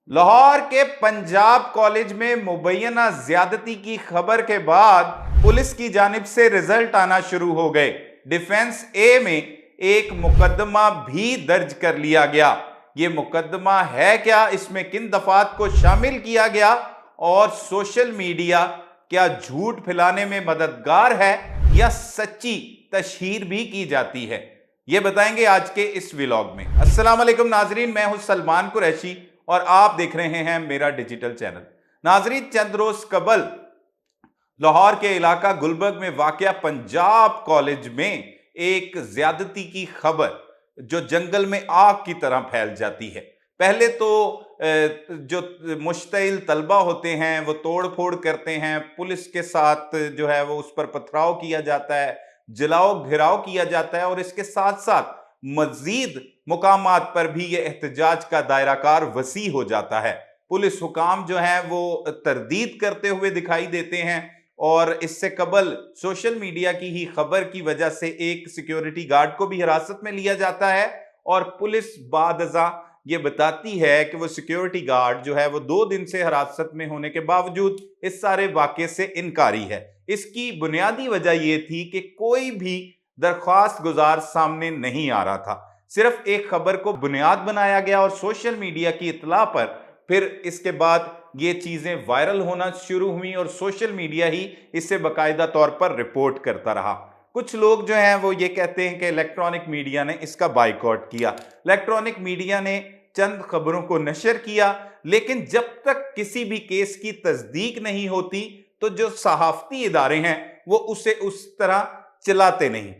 लाहौर के पंजाब कॉलेज में मुबैना ज्यादती की खबर के बाद पुलिस की जानिब से रिजल्ट आना शुरू हो गए। डिफेंस ए में एक मुकदमा भी दर्ज कर लिया गया। ये मुकदमा है क्या, इसमें किन दफात को शामिल किया गया और सोशल मीडिया क्या झूठ फैलाने में मददगार है या सच्ची तशहीर भी की जाती है, ये बताएंगे आज के इस व्लॉग में। अस्सलाम वालेकुम नाजरीन, मैं हूं सलमान कुरैशी और आप देख रहे हैं मेरा डिजिटल चैनल। नाजरीन, चंद रोज कबल लाहौर के इलाका गुलबर्ग में वाक़या पंजाब कॉलेज में एक ज्यादती की खबर जो जंगल में आग की तरह फैल जाती है। पहले तो जो मुश्तइल तलबा होते हैं वो तोड़ फोड़ करते हैं, पुलिस के साथ जो है वो उस पर पथराव किया जाता है, जलाओ घिराव किया जाता है और इसके साथ साथ मजीद मुकामात पर भी ये एहतजाज का दायराकार वसी हो जाता है। पुलिस हुकाम जो है वो तरदीद करते हुए दिखाई देते हैं और इससे कबल सोशल मीडिया की ही खबर की वजह से एक सिक्योरिटी गार्ड को भी हिरासत में लिया जाता है और पुलिस बादजा ये बताती है कि वो सिक्योरिटी गार्ड जो है वो 2 दिन से हिरासत में होने के बावजूद इस सारे वाक़े से इनकारी है। इसकी बुनियादी वजह यह थी कि कोई भी दरख्वास्त गुजार सामने नहीं आ रहा था, सिर्फ एक खबर को बुनियाद बनाया गया और सोशल मीडिया की इत्तला पर फिर इसके बाद ये चीजें वायरल होना शुरू हुई और सोशल मीडिया ही इसे बाकायदा तौर पर रिपोर्ट करता रहा। कुछ लोग जो हैं वो ये कहते हैं कि इलेक्ट्रॉनिक मीडिया ने इसका बाइकआउट किया। इलेक्ट्रॉनिक मीडिया ने चंद खबरों को नशर किया, लेकिन जब तक किसी भी केस की तस्दीक नहीं होती तो जो सहाफती इदारे हैं वो उसे उस तरह चलाते नहीं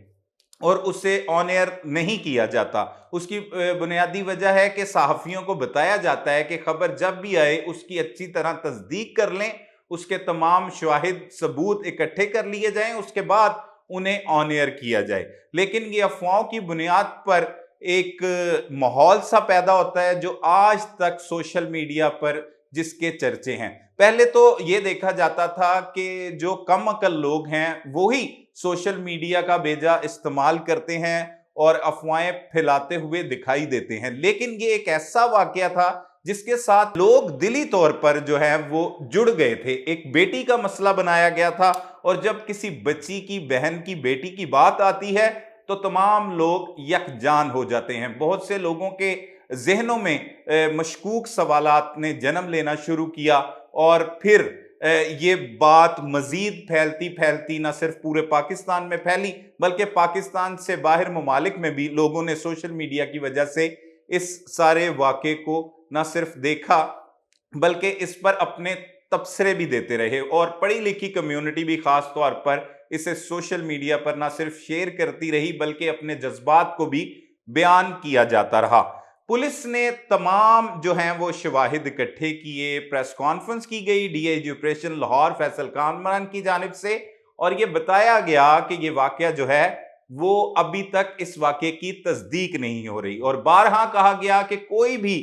और उसे ऑन एयर नहीं किया जाता। उसकी बुनियादी वजह है कि सहाफ़ियों को बताया जाता है कि खबर जब भी आए उसकी अच्छी तरह तस्दीक कर लें, उसके तमाम शवाहिद सबूत इकट्ठे कर लिए जाएं, उसके बाद उन्हें ऑन एयर किया जाए। लेकिन ये अफवाहों की बुनियाद पर एक माहौल सा पैदा होता है जो आज तक सोशल मीडिया पर जिसके चर्चे हैं। पहले तो ये देखा जाता था कि जो कम अकल लोग हैं वो ही सोशल मीडिया का बेजा इस्तेमाल करते हैं और अफवाहें फैलाते हुए दिखाई देते हैं, लेकिन ये एक ऐसा वाकया था जिसके साथ लोग दिली तौर पर जो है वो जुड़ गए थे। एक बेटी का मसला बनाया गया था और जब किसी बच्ची की, बहन की, बेटी की बात आती है तो तमाम लोग यकजान हो जाते हैं। बहुत से लोगों के जहनों में मशकूक सवालात ने जन्म लेना शुरू किया और फिर ये बात मजीद फैलती फैलती न सिर्फ पूरे पाकिस्तान में फैली बल्कि पाकिस्तान से बाहर ममालिक में भी लोगों ने सोशल मीडिया की वजह से इस सारे वाक़े को न सिर्फ देखा बल्कि इस पर अपने तबसरे भी देते रहे और पढ़ी लिखी कम्युनिटी भी खास तौर पर इसे सोशल मीडिया पर न सिर्फ शेयर करती रही बल्कि अपने जज्बात को भी बयान किया जाता रहा। पुलिस ने तमाम जो हैं वो शवाहिद इकट्ठे किए, प्रेस कॉन्फ्रेंस की गई डीआईजी ऑपरेशन लाहौर फैसल कामरान की जानिब से और ये बताया गया कि ये वाकया जो है वो अभी तक इस वाकये की तस्दीक नहीं हो रही और बारहा कहा गया कि कोई भी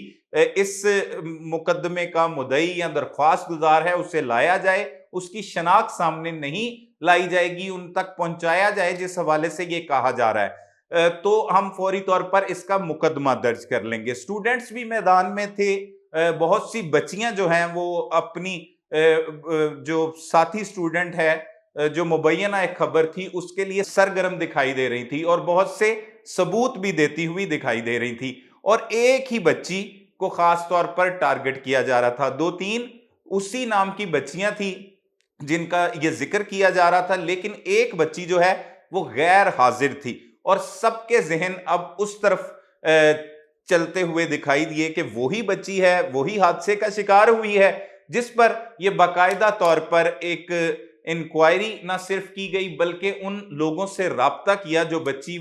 इस मुकदमे का मुद्दई या दरख्वास्त गुजार है उसे लाया जाए, उसकी शनाख्त सामने नहीं लाई जाएगी, उन तक पहुंचाया जाए जिस हवाले से ये कहा जा रहा है, तो हम फौरी तौर पर इसका मुकदमा दर्ज कर लेंगे। स्टूडेंट्स भी मैदान में थे, बहुत सी बच्चियां जो हैं वो अपनी जो साथी स्टूडेंट है जो मुबैना एक खबर थी उसके लिए सरगर्म दिखाई दे रही थी और बहुत से सबूत भी देती हुई दिखाई दे रही थी और एक ही बच्ची को खास तौर पर टारगेट किया जा रहा था। 2-3 उसी नाम की बच्चियां थी जिनका यह जिक्र किया जा रहा था, लेकिन एक बच्ची जो है वो गैर हाजिर थी और सबके जहन अब उस तरफ चलते हुए दिखाई दिए कि वही बच्ची है, वही हादसे का शिकार हुई है जिस पर यह बाकायदा तौर पर एक इंक्वायरी ना सिर्फ की गई बल्कि उन लोगों से राब्ता किया जो बच्ची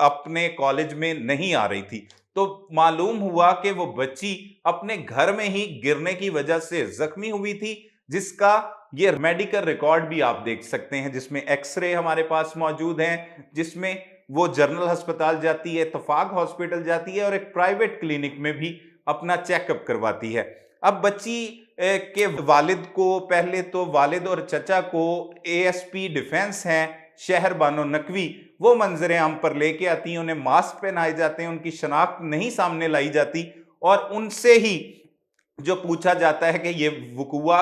अपने कॉलेज में नहीं आ रही थी। तो मालूम हुआ कि वो बच्ची अपने घर में ही गिरने की वजह से जख्मी हुई थी, जिसका ये मेडिकल रिकॉर्ड भी आप देख सकते हैं जिसमें एक्सरे हमारे पास मौजूद हैं, जिसमें वो जनरल अस्पताल जाती है, इत्तफाक हॉस्पिटल जाती है और एक प्राइवेट क्लिनिक में भी अपना चेकअप करवाती है। अब बच्ची के वालिद को, पहले तो वालिद और चचा को एएसपी डिफेंस हैं शहर बानो नकवी, वो मंजरे आम पर लेके आती हैं, उन्हें मास्क पहनाए जाते हैं, उनकी शनाख्त नहीं सामने लाई जाती और उनसे ही जो पूछा जाता है कि ये वकुआ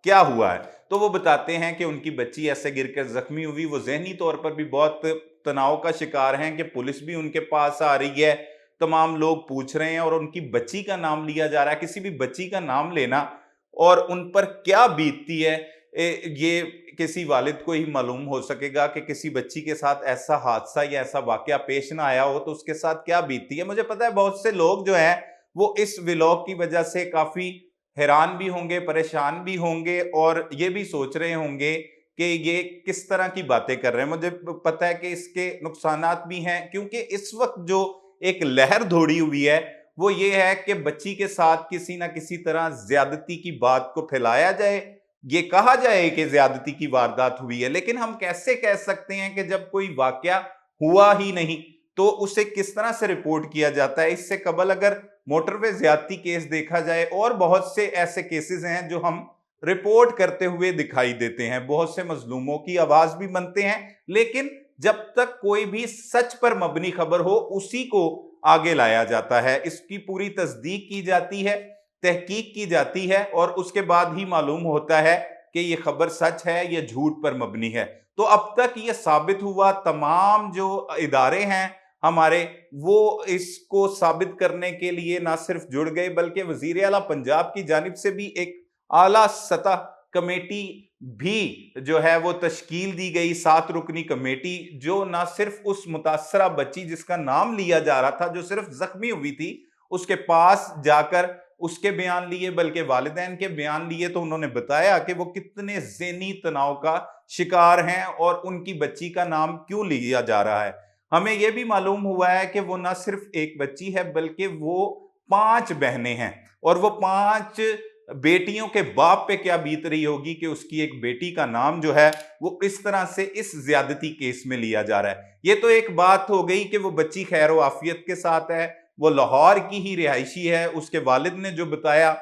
क्या हुआ है, तो वो बताते हैं कि उनकी बच्ची ऐसे गिरकर जख्मी हुई। वो ज़हनी तौर पर भी बहुत तनाव का शिकार हैं कि पुलिस भी उनके पास आ रही है, तमाम लोग पूछ रहे हैं और उनकी बच्ची का नाम लिया जा रहा है। किसी भी बच्ची का नाम लेना और उन पर क्या बीतती है, ये किसी वालिद को ही मालूम हो सकेगा कि किसी बच्ची के साथ ऐसा हादसा या ऐसा वाकया पेश ना आया हो तो उसके साथ क्या बीतती है। मुझे पता है बहुत से लोग जो हैं वो इस व्लॉग की वजह से काफी हैरान भी होंगे, परेशान भी होंगे और ये भी सोच रहे होंगे कि ये किस तरह की बातें कर रहे हैं। मुझे पता है कि इसके नुकसानात भी हैं, क्योंकि इस वक्त जो एक लहर दौड़ी हुई है वो ये है कि बच्ची के साथ किसी ना किसी तरह ज्यादती की बात को फैलाया जाए, ये कहा जाए कि ज्यादती की वारदात हुई है। लेकिन हम कैसे कह सकते हैं कि जब कोई वाकया हुआ ही नहीं तो उसे किस तरह से रिपोर्ट किया जाता है। इससे कबल अगर मोटरवे ज्यादती केस देखा जाए और बहुत से ऐसे केसेस हैं जो हम रिपोर्ट करते हुए दिखाई देते हैं, बहुत से मजलूमों की आवाज भी बनते हैं, लेकिन जब तक कोई भी सच पर मबनी खबर हो उसी को आगे लाया जाता है, इसकी पूरी तस्दीक की जाती है, तहकीक की जाती है और उसके बाद ही मालूम होता है कि ये खबर सच है या झूठ पर मबनी है। तो अब तक ये साबित हुआ, तमाम जो इदारे हैं हमारे वो इसको साबित करने के लिए ना सिर्फ जुड़ गए बल्कि वजीर आला पंजाब की जानिब से भी एक आला सतह कमेटी भी जो है वो तश्कील दी गई, 7 रुकनी कमेटी, जो ना सिर्फ उस मुतासरा बच्ची जिसका नाम लिया जा रहा था, जो सिर्फ जख्मी हुई थी, उसके पास जाकर उसके बयान लिए बल्कि वालिदैन के बयान लिए। तो उन्होंने बताया कि वो कितने ज़हनी तनाव का शिकार हैं और उनकी बच्ची का नाम क्यों लिया जा रहा है। हमें यह भी मालूम हुआ है कि वो ना सिर्फ एक बच्ची है बल्कि वो 5 बहनें हैं और वो 5 बेटियों के बाप पे क्या बीत रही होगी कि उसकी एक बेटी का नाम जो है वो इस तरह से इस ज्यादती केस में लिया जा रहा है। ये तो एक बात हो गई कि वो बच्ची खैर व आफियत के साथ है, वो लाहौर की ही रिहायशी है। उसके वालिद ने जो बताया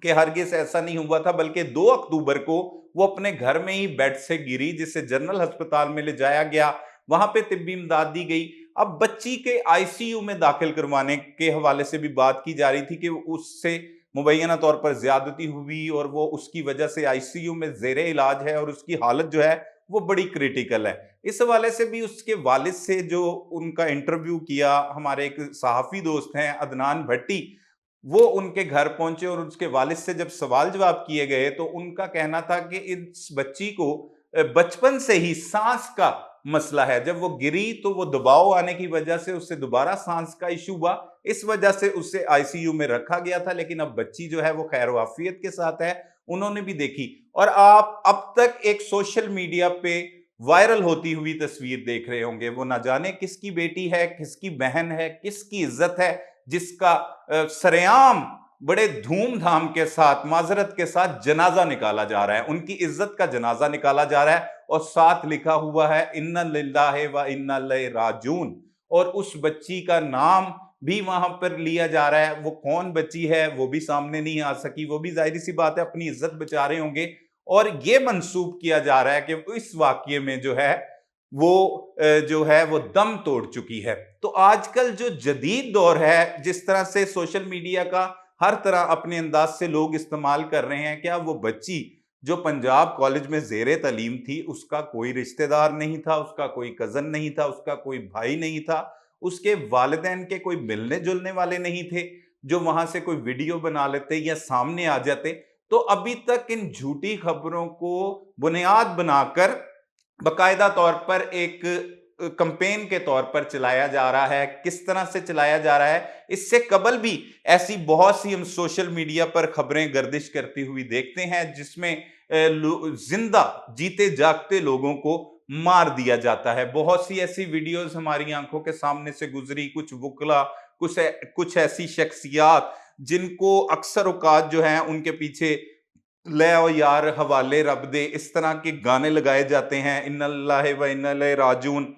कि हरगिज ऐसा नहीं हुआ था बल्कि 2 अक्टूबर को वो अपने घर में ही बेड से गिरी, जिसे जनरल अस्पताल में ले जाया गया, वहां पे तिब्बी इमदाद दी गई। अब बच्ची के आईसीयू में दाखिल करवाने के हवाले से भी बात की जा रही थी कि उससे मुबैना तौर पर ज्यादती हुई और वो उसकी वजह से आईसीयू में जेरे इलाज है और उसकी हालत जो है वो बड़ी क्रिटिकल है। इस हवाले से भी उसके वालिद से जो उनका इंटरव्यू किया, हमारे एक सहाफी दोस्त हैं अदनान भट्टी, वो उनके घर पहुंचे और उसके वालिद से जब सवाल जवाब किए गए तो उनका कहना था कि इस बच्ची को बचपन से ही सांस का मसला है। जब वो गिरी तो वो दबाव आने की वजह से उससे दोबारा सांस का इशू हुआ, इस वजह से उसे आईसीयू में रखा गया था। लेकिन अब बच्ची जो है वो खैर वाफियत के साथ है, उन्होंने भी देखी। और आप अब तक एक सोशल मीडिया पे वायरल होती हुई तस्वीर देख रहे होंगे, वो ना जाने किसकी बेटी है, किसकी बहन है, किसकी इज्जत है, जिसका सरेआम बड़े धूमधाम के साथ, माजरत के साथ जनाजा निकाला जा रहा है, उनकी इज्जत का जनाजा निकाला जा रहा है और साथ लिखा हुआ है इन्ना लिल्लाहि व इन्ना इलैहि राजिऊन। और उस बच्ची का नाम भी वहां पर लिया जा रहा है। वो कौन बच्ची है वो भी सामने नहीं आ सकी, वो भी जाहिर सी बात है अपनी इज्जत बचा रहे होंगे। और ये मंसूब किया जा रहा है कि इस वाकये में जो है वो दम तोड़ चुकी है। तो आजकल जो जदीद दौर है, जिस तरह से सोशल मीडिया का हर तरह अपने अंदाज से लोग इस्तेमाल कर रहे हैं, क्या वो बच्ची जो पंजाब कॉलेज में जेरे तालीम थी, उसका कोई रिश्तेदार नहीं था, उसका कोई कजन नहीं था, उसका कोई भाई नहीं था, उसके वालिदैन के कोई मिलने जुलने वाले नहीं थे जो वहां से कोई वीडियो बना लेते या सामने आ जाते। तो अभी तक इन झूठी खबरों को बुनियाद बनाकर बाकायदा तौर पर एक कंपेन के तौर पर चलाया जा रहा है। किस तरह से चलाया जा रहा है, इससे कबल भी ऐसी बहुत सी हम सोशल मीडिया पर खबरें गर्दिश करती हुई देखते हैं जिसमें जिंदा जीते जागते लोगों को मार दिया जाता है। बहुत सी ऐसी वीडियोस हमारी आंखों के सामने से गुजरी, कुछ वकला, कुछ ऐसी शख्सियात जिनको अक्सर औकात जो है उनके पीछे ले ओ यार हवाले रब दे, इस तरह के गाने लगाए जाते हैं, इन्ना लिल्लाहि व इन्ना इलैहि राजिऊन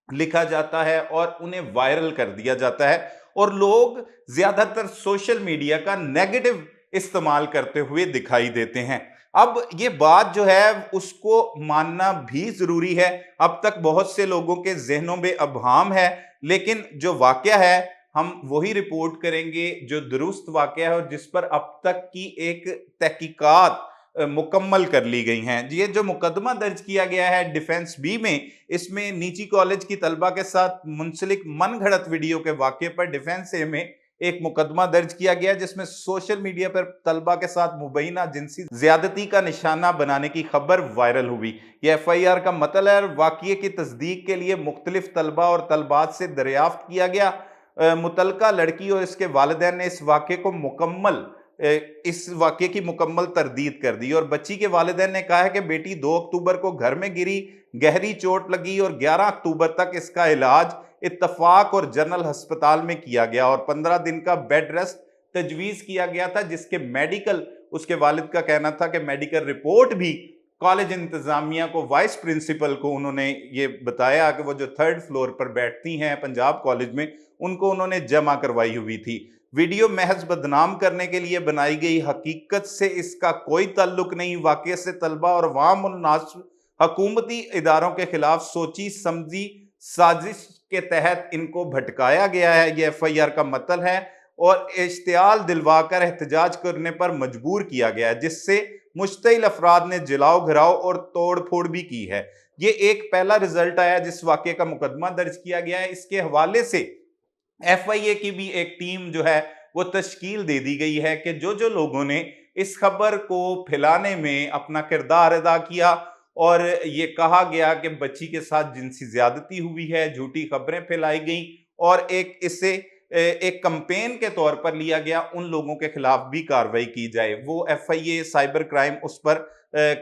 लिखा जाता है और उन्हें वायरल कर दिया जाता है। और लोग ज्यादातर सोशल मीडिया का नेगेटिव इस्तेमाल करते हुए दिखाई देते हैं। अब ये बात जो है उसको मानना भी जरूरी है। अब तक बहुत से लोगों के जहनों में अबहम है, लेकिन जो वाकया है हम वही रिपोर्ट करेंगे जो दुरुस्त वाकया है और जिस पर अब तक की एक तहकीकात मुकम्मल कर ली गई हैं। ये जो मुकदमा दर्ज किया गया है डिफेंस बी में, इसमें निजी कॉलेज की तलबा के साथ मुंसलिक मनगढ़ंत वीडियो के वाक़े पर डिफेंस ए में एक मुकदमा दर्ज किया गया, जिसमें सोशल मीडिया पर तलबा के साथ मुबैना जिनसी ज्यादती का निशाना बनाने की खबर वायरल हुई। यह FIR का मतलब है और वाक़ये की तस्दीक के लिए मुख्तलिफ तलबा और तलबात से दरियाफ्त किया गया। मुतलका लड़की और इसके वालिदैन ने इस वाक़ये की मुकम्मल तरदीद कर दी और बच्ची के वालिदैन ने कहा है कि बेटी 2 अक्टूबर को घर में गिरी, गहरी चोट लगी और 11 अक्टूबर तक इसका इलाज इत्तफाक और जनरल अस्पताल में किया गया और 15 दिन का बेड रेस्ट तजवीज़ किया गया था, जिसके मेडिकल, उसके वालिद का कहना था कि मेडिकल रिपोर्ट भी कॉलेज इंतजामिया को, वाइस प्रिंसिपल को उन्होंने ये बताया कि वो जो 3rd फ्लोर पर बैठती हैं पंजाब कॉलेज में, उनको उन्होंने जमा करवाई हुई थी। वीडियो महज बदनाम करने के लिए बनाई गई, हकीकत से इसका कोई ताल्लुक नहीं। वाक़ये से तलबा और अवाम उल नास हकूमती इदारों के खिलाफ सोची समझी साजिश के तहत इनको भटकाया गया है, ये FIR का मतलब है, और इश्तियाल दिलवाकर एहतजाज करने पर मजबूर किया गया है, जिससे मुश्तिल अफराद ने जलाओ घराव और तोड़ फोड़ भी की है। ये एक पहला रिजल्ट आया जिस वाक़ये का मुकदमा दर्ज किया गया है। इसके हवाले से FIA की भी एक टीम जो है वो तश्कील दे दी गई है कि जो जो लोगों ने इस खबर को फैलाने में अपना किरदार अदा किया और ये कहा गया कि बच्ची के साथ जिनसी ज्यादती हुई है, झूठी खबरें फैलाई गई और इसे एक कैंपेन के तौर पर लिया गया, उन लोगों के खिलाफ भी कार्रवाई की जाए। वो FIA साइबर क्राइम उस पर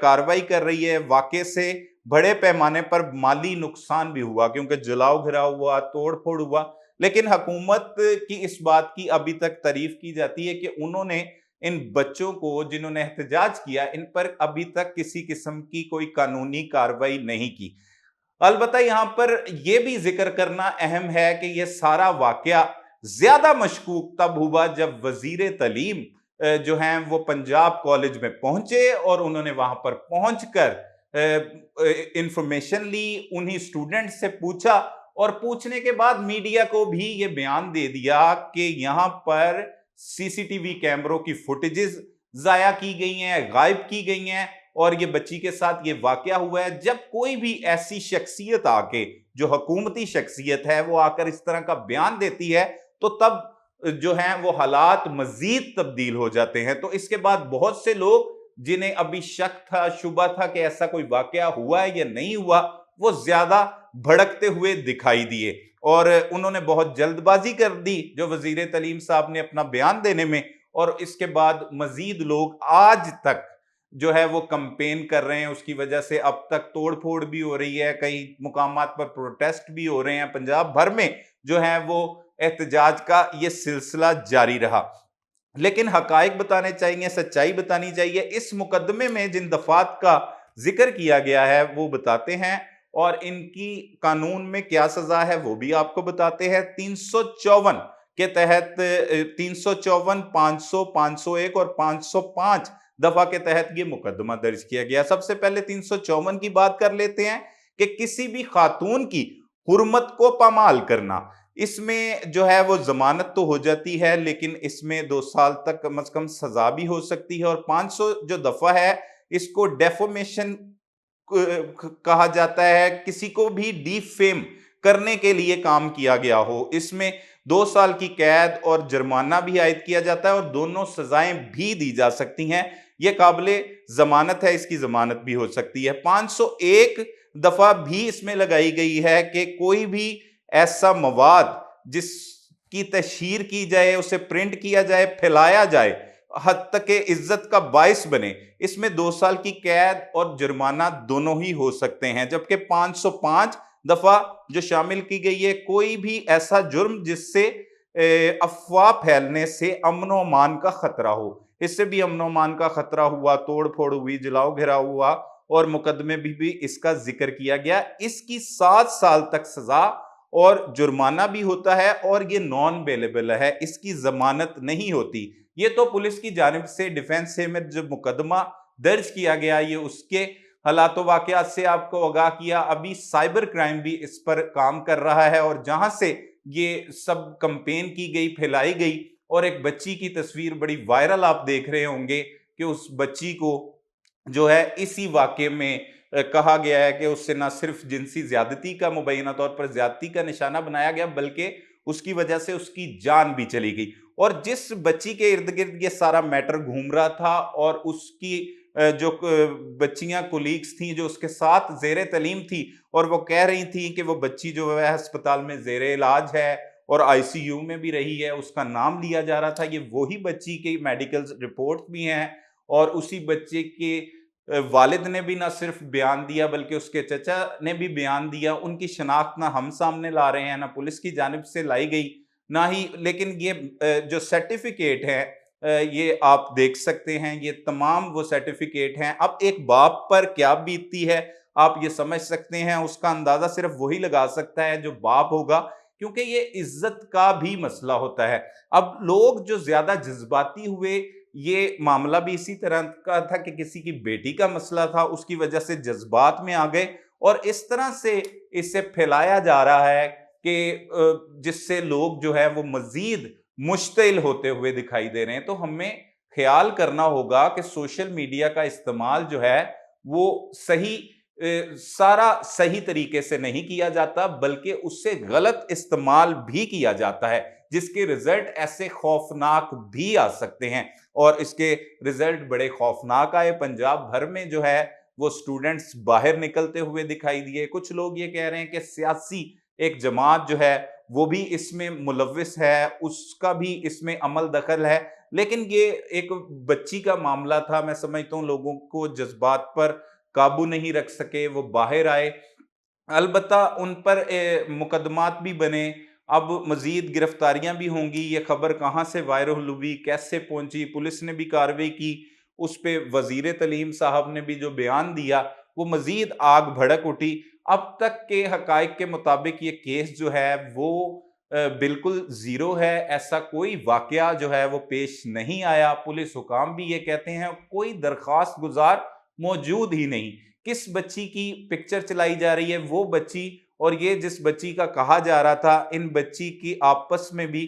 कार्रवाई कर रही है। वाक़ये से बड़े पैमाने पर माली नुकसान भी हुआ क्योंकि जलाओ घिराव हुआ, तोड़ फोड़ हुआ, लेकिन हुकूमत की इस बात की अभी तक तारीफ की जाती है कि उन्होंने इन बच्चों को जिन्होंने एहतजाज किया, इन पर अभी तक किसी किस्म की कोई कानूनी कार्रवाई नहीं की। अलबत्ता यहाँ पर यह भी जिक्र करना अहम है कि यह सारा वाकया ज्यादा मशकूक तब हुआ जब वजीर तालीम जो हैं वो पंजाब कॉलेज में पहुंचे और उन्होंने वहां पर पहुंचकर इंफॉर्मेशन ली, उन्हीं स्टूडेंट से पूछा और पूछने के बाद मीडिया को भी ये बयान दे दिया कि यहाँ पर CCTV कैमरों की फुटेजेस जाया की गई हैं, गायब की गई हैं और ये बच्ची के साथ ये वाकया हुआ है। जब कोई भी ऐसी शख्सियत आके, जो हुकूमती शख्सियत है, वो आकर इस तरह का बयान देती है तो तब जो है वो हालात मजीद तब्दील हो जाते हैं। तो इसके बाद बहुत से लोग जिन्हें अभी शक था, शुबा था कि ऐसा कोई वाकया हुआ है या नहीं हुआ, वो ज्यादा भड़कते हुए दिखाई दिए और उन्होंने बहुत जल्दबाजी कर दी जो वजीर तालीम साहब ने अपना बयान देने में, और इसके बाद मजीद लोग आज तक जो है वो कैंपेन कर रहे हैं। उसकी वजह से अब तक तोड़ फोड़ भी हो रही है, कई मुकामात पर प्रोटेस्ट भी हो रहे हैं, पंजाब भर में जो है वो एहतजाज का ये सिलसिला जारी रहा। लेकिन हकायक बताने चाहिए, सच्चाई बतानी चाहिए। इस मुकदमे में जिन दफात का जिक्र किया गया है वो बताते हैं और इनकी कानून में क्या सजा है वो भी आपको बताते हैं। 354 के तहत 354, 500, 501 और 505 दफा के तहत ये मुकदमा दर्ज किया गया। सबसे पहले 354 की बात कर लेते हैं कि किसी भी खातून की हुर्मत को पामाल करना, इसमें जो है वो जमानत तो हो जाती है लेकिन इसमें 2 साल तक कम से कम सजा भी हो सकती है। और 500 जो दफा है इसको डेफोमेशन कहा जाता है, किसी को भी डिफेम करने के लिए काम किया गया हो। इसमें 2 साल की कैद और जुर्माना भी आयद किया जाता है और दोनों सजाएं भी दी जा सकती हैं। यह काबिले जमानत है, इसकी जमानत भी हो सकती है। 501 दफा भी इसमें लगाई गई है कि कोई भी ऐसा मवाद जिसकी तशहीर की जाए, उसे प्रिंट किया जाए, फैलाया जाए, हद तक के इज्जत का बाइस बने, इसमें 2 साल की कैद और जुर्माना दोनों ही हो सकते हैं। जबकि 505 दफा जो शामिल की गई है, कोई भी ऐसा जुर्म जिससे अफवाह फैलने से अमन व अमान का खतरा हो, इससे भी अमन व अमान का खतरा हुआ, तोड़ फोड़ हुई, जलाओ घिराव हुआ और मुकदमे भी इसका जिक्र किया गया। इसकी 7 साल तक सजा और जुर्माना भी होता है और ये नॉन बेलेबल है, इसकी जमानत नहीं होती। ये तो पुलिस की जानिब से डिफेंस से में जो मुकदमा दर्ज किया गया ये उसके हालात वाकयात से आपको आगाह किया। अभी साइबर क्राइम भी इस पर काम कर रहा है और जहां से یہ سب کمپین کی گئی، پھیلائی گئی، اور ایک بچی کی تصویر بڑی وائرل آپ دیکھ رہے ہوں گے کہ اس بچی کو جو ہے اسی واقعے میں کہا گیا ہے کہ اس سے نہ صرف جنسی زیادتی کا مبینہ طور پر زیادتی کا نشانہ بنایا گیا، بلکہ اس کی وجہ سے اس کی جان بھی چلی گئی۔ اور جس بچی کے ارد گرد یہ سارا میٹر گھوم رہا تھا، اور اس کی جو بچیاں کولیگز تھیں جو اس کے ساتھ زیر تعلیم تھی، اور وہ کہہ رہی تھیں کہ وہ بچی جو ہے ہسپتال میں زیر علاج ہے اور آئی سی یو میں بھی رہی ہے، اس کا نام لیا جا رہا تھا، یہ وہی بچی کی میڈیکل رپورٹ بھی ہیں، اور اسی بچے کے والد نے بھی نہ صرف بیان دیا بلکہ اس کے چچا نے بھی بیان دیا۔ ان کی شناخت نہ ہم سامنے لا رہے ہیں، نہ پولیس کی جانب سے لائی گئی، نہ ہی، لیکن یہ جو سرٹیفکیٹ ہے یہ آپ دیکھ سکتے ہیں، یہ تمام وہ سرٹیفکیٹ ہیں۔ اب ایک باپ پر کیا بیتتی ہے آپ یہ سمجھ سکتے ہیں، اس کا اندازہ صرف وہی لگا سکتا ہے جو باپ ہوگا، کیونکہ یہ عزت کا بھی مسئلہ ہوتا ہے۔ اب لوگ جو زیادہ جذباتی ہوئے، یہ معاملہ بھی اسی طرح کا تھا کہ کسی کی بیٹی کا مسئلہ تھا، اس کی وجہ سے جذبات میں آ گئے، اور اس طرح سے اسے پھیلایا جا رہا ہے کہ جس سے لوگ جو ہے وہ مزید مشتعل ہوتے ہوئے دکھائی دے رہے ہیں۔ تو ہمیں خیال کرنا ہوگا کہ سوشل میڈیا کا استعمال جو ہے وہ سارا صحیح طریقے سے نہیں کیا جاتا، بلکہ اس سے غلط استعمال بھی کیا جاتا ہے، جس کے رزلٹ ایسے خوفناک بھی آ سکتے ہیں، اور اس کے رزلٹ بڑے خوفناک آئے۔ پنجاب بھر میں جو ہے وہ سٹوڈنٹس باہر نکلتے ہوئے دکھائی دیے۔ کچھ لوگ یہ کہہ رہے ہیں کہ سیاسی ایک جماعت جو ہے وہ بھی اس میں ملوث ہے، اس کا بھی اس میں عمل دخل ہے، لیکن یہ ایک بچی کا معاملہ تھا۔ میں سمجھتا ہوں لوگوں کو جذبات پر قابو نہیں رکھ سکے، وہ باہر آئے۔ البتہ ان پر مقدمات بھی بنے، اب مزید گرفتاریاں بھی ہوں گی۔ یہ خبر کہاں سے وائرل ہوئی، کیسے پہنچی، پولیس نے بھی کارروائی کی، اس پہ وزیر تعلیم صاحب نے بھی جو بیان دیا وہ مزید آگ بھڑک اٹھی۔ اب تک کے حقائق کے مطابق یہ کیس جو ہے وہ بالکل زیرو ہے، ایسا کوئی واقعہ جو ہے وہ پیش نہیں آیا۔ پولیس حکام بھی یہ کہتے ہیں کوئی درخواست گزار موجود ہی نہیں۔ کس بچی کی پکچر چلائی جا رہی ہے، وہ بچی، اور یہ جس بچی کا کہا جا رہا تھا، ان بچی کی آپس میں بھی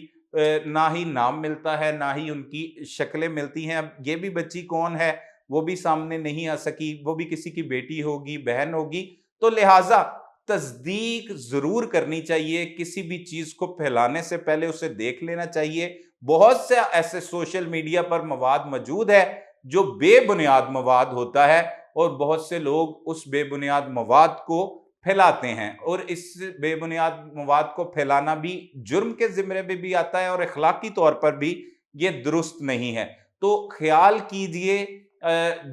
نہ ہی نام ملتا ہے، نہ ہی ان کی شکلیں ملتی ہیں۔ اب یہ بھی بچی کون ہے وہ بھی سامنے نہیں آ سکی، وہ بھی کسی کی بیٹی ہوگی، بہن ہوگی، تو لہٰذا تصدیق ضرور کرنی چاہیے۔ کسی بھی چیز کو پھیلانے سے پہلے اسے دیکھ لینا چاہیے۔ بہت سے ایسے سوشل میڈیا پر مواد موجود ہے جو بے بنیاد مواد ہوتا ہے، اور بہت سے لوگ اس بے بنیاد مواد کو پھیلاتے ہیں، اور اس بے بنیاد مواد کو پھیلانا بھی جرم کے زمرے میں بھی آتا ہے، اور اخلاقی طور پر بھی یہ درست نہیں ہے۔ تو خیال کیجئے،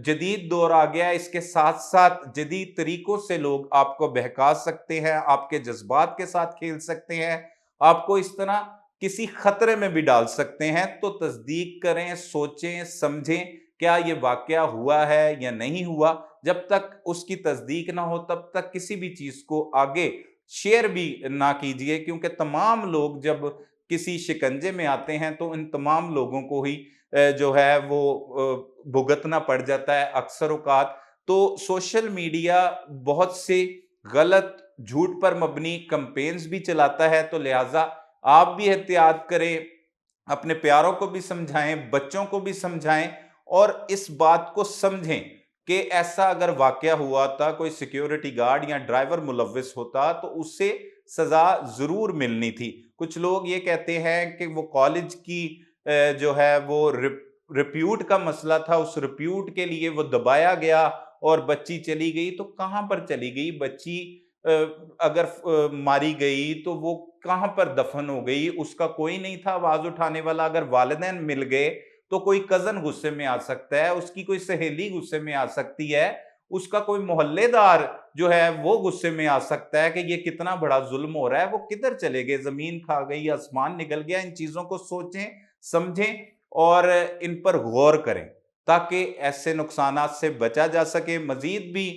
جدید دور آ گیا ہے، اس کے ساتھ ساتھ جدید طریقوں سے لوگ آپ کو بہکا سکتے ہیں، آپ کے جذبات کے ساتھ کھیل سکتے ہیں، آپ کو اس طرح کسی خطرے میں بھی ڈال سکتے ہیں۔ تو تصدیق کریں، سوچیں، سمجھیں کیا یہ واقعہ ہوا ہے یا نہیں ہوا۔ جب تک اس کی تصدیق نہ ہو تب تک کسی بھی چیز کو آگے شیئر بھی نہ کیجئے، کیونکہ تمام لوگ جب کسی شکنجے میں آتے ہیں تو ان تمام لوگوں کو ہی جو ہے وہ بھگتنا پڑ جاتا ہے اکثر اوقات۔ تو سوشل میڈیا بہت سے غلط، جھوٹ پر مبنی کمپینز بھی چلاتا ہے، تو لہٰذا آپ بھی احتیاط کریں، اپنے پیاروں کو بھی سمجھائیں، بچوں کو بھی سمجھائیں، اور اس بات کو سمجھیں کہ ایسا اگر واقعہ ہوا تھا، کوئی سیکیورٹی گارڈ یا ڈرائیور ملوث ہوتا تو اس سے سزا ضرور ملنی تھی۔ کچھ لوگ یہ کہتے ہیں کہ وہ کالج کی جو ہے وہ ریپیوٹ کا مسئلہ تھا، اس ریپیوٹ کے لیے وہ دبایا گیا اور بچی چلی گئی۔ تو کہاں پر چلی گئی بچی؟ اگر ماری گئی تو وہ کہاں پر دفن ہو گئی؟ اس کا کوئی نہیں تھا آواز اٹھانے والا۔ اگر والدین مل گئے تو کوئی کزن غصے میں آ سکتا ہے، اس کی کوئی سہیلی غصے میں آ سکتی ہے، اس کا کوئی محلے دار جو ہے وہ غصے میں آ سکتا ہے کہ یہ کتنا بڑا ظلم ہو رہا ہے۔ وہ کدھر چلے گئے؟ زمین کھا گئی، آسمان نکل گیا؟ ان چیزوں کو سوچیں، سمجھیں اور ان پر غور کریں تاکہ ایسے نقصانات سے بچا جا سکے۔ مزید بھی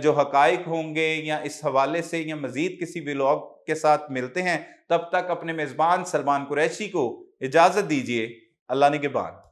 جو حقائق ہوں گے یا اس حوالے سے یا مزید کسی ولاگ کے ساتھ ملتے ہیں، تب تک اپنے میزبان سلمان قریشی کو اجازت دیجیے۔ اللہ نگہبان۔